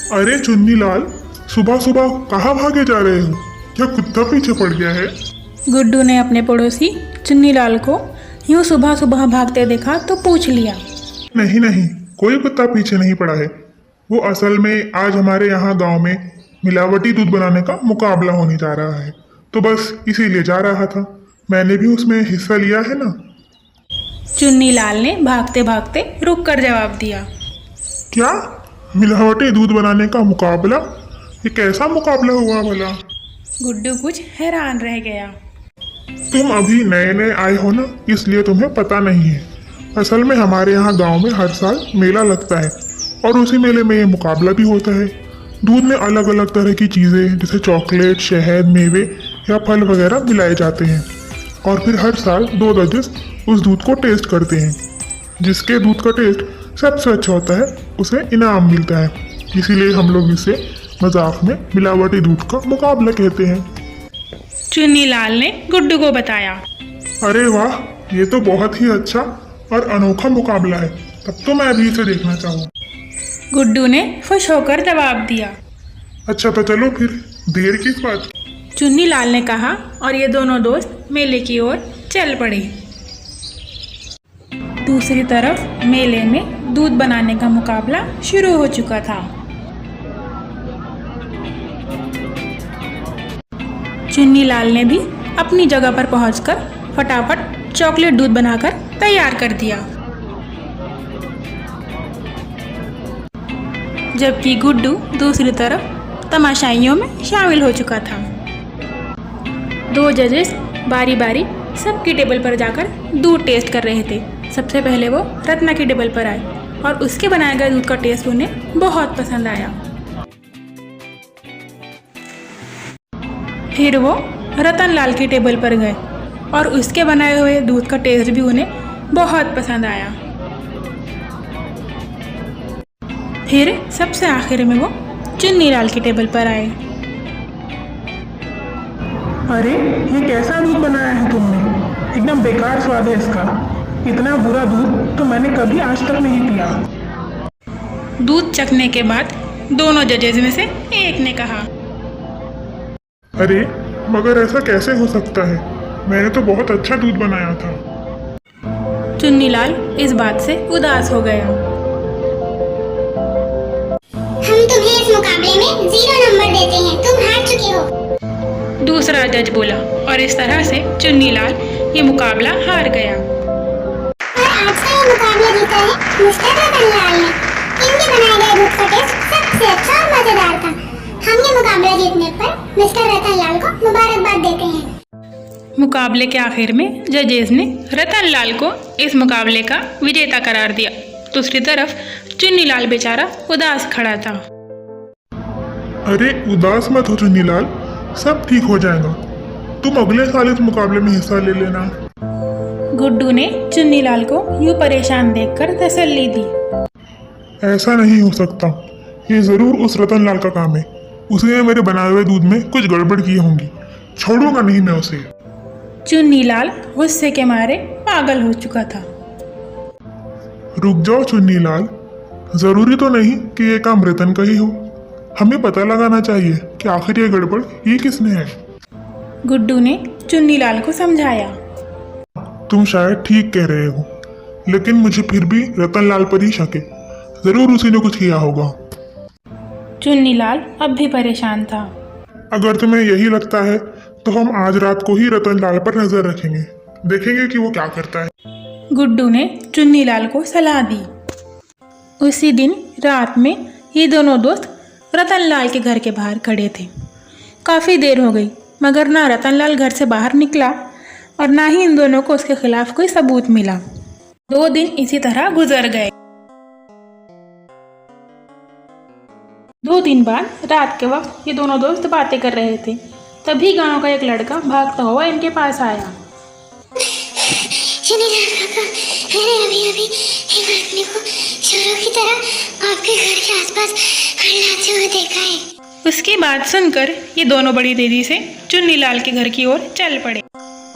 अरे चुन्नी लाल, सुबह सुबह कहाँ भागे जा रहे हो? क्या कुत्ता पीछे पड़ गया है? गुड्डू ने अपने पड़ोसी चुन्नीलाल को यूं सुबह सुबह भागते देखा तो पूछ लिया। नहीं नहीं, कोई कुत्ता पीछे नहीं पड़ा है। वो असल में आज हमारे यहाँ गांव में मिलावटी दूध बनाने का मुकाबला होने जा रहा है, तो बस इसीलिए जा रहा था। मैंने भी उसमें हिस्सा लिया है ना। चुन्नीलाल ने भागते भागते रुक कर जवाब दिया। क्या? मिलावटी दूध बनाने का मुकाबला? ये कैसा मुकाबला हुआ भला? गुड्डू कुछ हैरान रह गया। तुम अभी नए नए आए हो ना, इसलिए तुम्हें पता नहीं है। असल में हमारे यहाँ गांव में हर साल मेला लगता है और उसी मेले में ये मुकाबला भी होता है। दूध में अलग अलग तरह की चीज़ें जैसे चॉकलेट, शहद, मेवे या फल वगैरह मिलाए जाते हैं और फिर हर साल 2 जजेस उस दूध को टेस्ट करते हैं। जिसके दूध का टेस्ट सबसे अच्छा होता है उसे इनाम मिलता है। इसीलिए हम लोग इसे मजाक में मिलावटी दूध का मुकाबला कहते हैं। चुन्नीलाल ने गुड्डू को बताया। अरे वाह, ये तो बहुत ही अच्छा और अनोखा मुकाबला है। तब तो मैं भी इसे देखना चाहूँ। गुड्डू ने खुश होकर जवाब दिया। अच्छा तो चलो फिर, देर किस बात? चुन्नीलाल ने कहा और ये दोनों दोस्त मेले की ओर चल पड़े। दूसरी तरफ मेले में दूध बनाने का मुकाबला शुरू हो चुका था। चुन्नीलाल ने भी अपनी जगह पर पहुंचकर फटाफट चॉकलेट दूध बनाकर तैयार कर दिया, जबकि गुड्डू दूसरी तरफ तमाशाइयों में शामिल हो चुका था। 2 जजेस बारी बारी सबकी टेबल पर जाकर दूध टेस्ट कर रहे थे। सबसे पहले वो रत्ना की टेबल पर आए और उसके बनाए गए दूध का टेस्ट उन्हें बहुत पसंद आया। फिर वो रतनलाल की टेबल पर गए और उसके बनाए हुए दूध का टेस्ट भी उन्हें बहुत पसंद आया। फिर सबसे आखिर में वो चुन्नीलाल की टेबल पर आए। अरे ये कैसा दूध बनाया है तुमने? एकदम बेकार स्वाद है इसका। इतना बुरा दूध तो मैंने कभी आज तक नहीं पिया। दूध चखने के बाद दोनों जजेस में से एक ने कहा। अरे मगर ऐसा कैसे हो सकता है? मैंने तो बहुत अच्छा दूध बनाया था। चुन्नीलाल इस बात से उदास हो गया। हम तुम्हें इस मुकाबले में 0 नंबर देते हैं, तुम हार चुके हो। दूसरा जज बोला और इस तरह से चुन्नीलाल ये मुकाबला हार गया। और आज का ये मुकाबला जीता है मिस्टर रतनलाल ने। इनके बनाए गए दूध का टेस्ट सबसे अच्छा और मजेदार था। हम ये मुकाबला जीतने पर मिस्टर रतनलाल को मुबारकबाद देते हैं। मुकाबले के आखिर में जजेस ने रतनलाल को इस मुकाबले का विजेता करार दिया। दूसरी तरफ चुन्नीलाल बेचारा उदास खड़ा था। अरे उदास मत हो चुन्नीलाल, सब ठीक हो जाएगा। तुम अगले साल इस मुकाबले में हिस्सा ले लेना। गुड्डू ने चुन्नीलाल को यूं परेशान देखकर तसल्ली दी। ऐसा नहीं हो सकता, ये जरूर उस रतनलाल का काम है। उसने मेरे बनाए हुए दूध में कुछ गड़बड़ की होंगी। छोड़ूंगा नहीं मैं उसे। चुन्नीलाल गुस्से के मारे पागल हो चुका था। रुक जाओ चुन्नीलाल, जरूरी तो नहीं कि ये काम रतन का ही हो। हमें पता लगाना चाहिए कि आखिर ये गड़बड़ ये किसने है। गुड्डू ने चुन्नीलाल को समझाया। तुम शायद ठीक कह रहे हो, लेकिन मुझे फिर भी रतनलाल पर ही शक है। जरूर उसी ने कुछ किया होगा। चुन्नीलाल अब भी परेशान था। अगर तुम्हें यही लगता है तो हम आज रात को ही रतनलाल पर नजर रखेंगे, देखेंगे कि वो क्या करता है। गुड्डू ने चुन्नीलाल को सलाह दी। उसी दिन रात में ये दोनों दोस्त रतनलाल के घर के बाहर खड़े थे। काफ़ी देर हो गई मगर ना रतनलाल घर से बाहर निकला और ना ही इन दोनों को उसके खिलाफ कोई सबूत मिला। 2 दिन इसी तरह गुजर गए। 2 दिन बाद रात के वक्त ये दोनों दोस्त बातें कर रहे थे। तभी गांव का एक लड़का भागता हुआ इनके पास आया। मैंने अभी एक आदमी को चोरों की तरह आपके घर के आसपास हड़लाते हुए देखा है। उसकी बात सुनकर ये दोनों बड़ी तेजी से चुन्नीलाल के घर की ओर चल पड़े।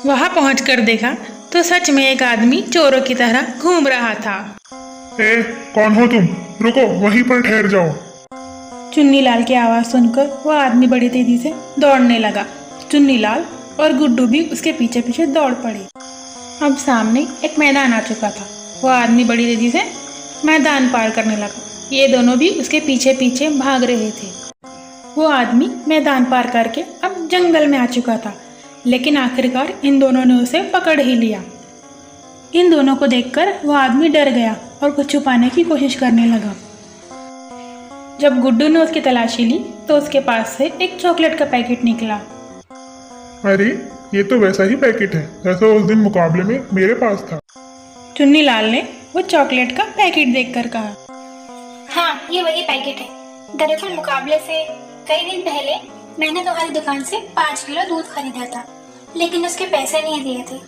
वहां पहुंचकर देखा तो सच में एक आदमी चोरों की तरह घूम रहा था। ए, कौन हो तुम? रुको, वहीं पर ठहर जाओ। चुन्नीलाल की आवाज़ सुनकर वह आदमी बड़ी तेजी से दौड़ने लगा। चुन्नीलाल और गुड्डू भी उसके पीछे पीछे दौड़ पड़े। अब सामने एक मैदान आ चुका था। वह आदमी बड़ी तेजी से मैदान पार करने लगा। ये दोनों भी उसके पीछे पीछे भाग रहे थे। वो आदमी मैदान पार करके अब जंगल में आ चुका था, लेकिन आखिरकार इन दोनों ने उसे पकड़ ही लिया। इन दोनों को देखकर वह आदमी डर गया और कुछ छुपाने की कोशिश करने लगा। जब गुड्डू ने उसकी तलाशी ली तो उसके पास से एक चॉकलेट का पैकेट निकला। अरे ये तो वैसा ही पैकेट है जैसा उस दिन मुकाबले में मेरे पास था। चुन्नीलाल ने वो चॉकलेट का पैकेट देखकर कहा, हाँ ये वही पैकेट है। दरअसल मुकाबले से कई दिन पहले मैंने तुम्हारी दुकान से 5 किलो दूध खरीदा था, लेकिन उसके पैसे नहीं दिए थे।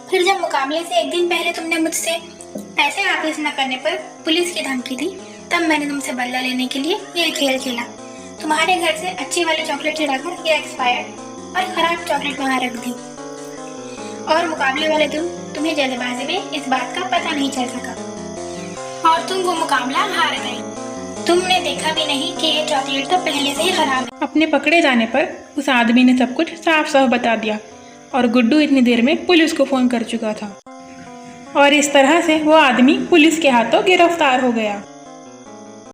फिर जब मुकाबले से एक दिन पहले तुमने मुझसे पैसे वापस न करने पर पुलिस की धमकी दी, तब मैंने तुमसे बदला लेने के लिए ये खेल खेला। तुम्हारे घर से अच्छी वाली चॉकलेट चुराकर ये एक्सपायर्ड और खराब चॉकलेट वहाँ रख दी, और मुकाबले वाले दिन तुम्हें जल्दबाजी में इस बात का पता नहीं चल सका और तुम वो मुकाबला हार गए। तुमने देखा भी नहीं कि ये चॉकलेट तो पहले से ही खराब है। अपने पकड़े जाने पर उस आदमी ने सब कुछ साफ साफ बता दिया और गुड्डू इतनी देर में पुलिस को फ़ोन कर चुका था। और इस तरह से वो आदमी पुलिस के हाथों गिरफ्तार हो गया।